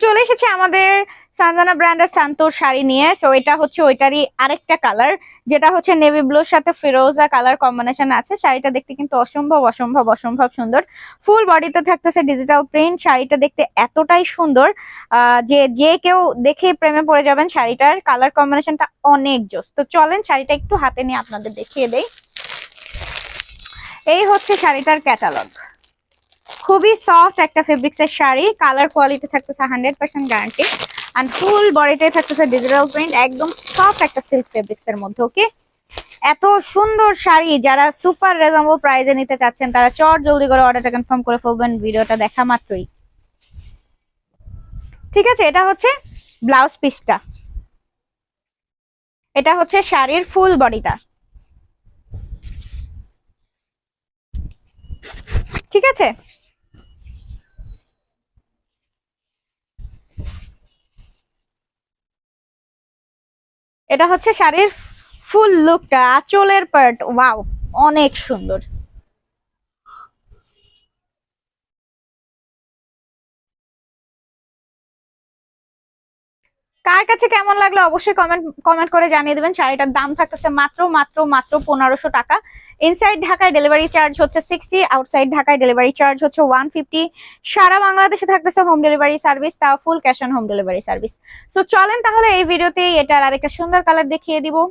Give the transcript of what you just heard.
চলে এসেছে আমাদের সানজানা ব্র্যান্ডের সান্তোর শাড়ি নিয়ে। সো এটা হচ্ছে ওইটারই আরেকটা কালার, যেটা হচ্ছে নেভি ব্লুর সাথে ফিরোজা কালার কম্বিনেশন আছে। শাড়িটা দেখতে কিন্তু অসম্ভব অসম্ভব অসম্ভব সুন্দর। ফুল বডিতে থাকতেছে ডিজিটাল প্রিন্ট। শাড়িটা দেখতে এতটাই সুন্দর যে যে কেউ দেখে প্রেমে পড়ে যাবেন। শাড়িটার কালার কম্বিনেশনটা অনেক জোস। তো চলেন শাড়িটা একটু হাতে নিয়ে আপনাদের দেখিয়ে দেই। এই হচ্ছে শাড়িটার ক্যাটালগ। খুবই সফট একটা ফেব্রিক্স এর শাড়ি, কালার কোয়ালিটি থাকতেছে 100% গ্যারান্টি, এন্ড ফুল বডিতে থাকতেছে ডিজিটাল প্রিন্ট, একদম সফট একটা সিল্ক ফেব্রিক্স এর মধ্যে। ওকে, এত সুন্দর শাড়ি যারা সুপার রিজনেবল প্রাইসে নিতে চাচ্ছেন তারা চট জলদি করে অর্ডারটা কনফার্ম করে ফেলবেন ভিডিওটা দেখা মাত্রই। ঠিক আছে, এটা হচ্ছে ব্লাউজ পিসটা, এটা হচ্ছে শাড়ির ফুল বডিটা। ঠিক আছে, এটা হচ্ছে শাড়ির ফুল লুকটা, আঁচলের পার্ট, ওয়াও অনেক সুন্দর। কার কাছে কেমন লাগলো অবশ্যই কমেন্ট কমেন্ট করে জানিয়ে দেবেন। শাড়িটার দাম থাকতেছে মাত্র মাত্র মাত্র 1500 টাকা। ইনসাইড ঢাকায় ডেলিভারি চার্জ হচ্ছে 60, আউটসাইড ঢাকায় ডেলিভারি চার্জ হচ্ছে 150। সারা বাংলাদেশে থাকতেছে হোম ডেলিভারি সার্ভিস, তাও full cash on home delivery service. So চলেন তাহলে এই ভিডিওতে এটার আরেকটা সুন্দর কালার দেখিয়ে দিব।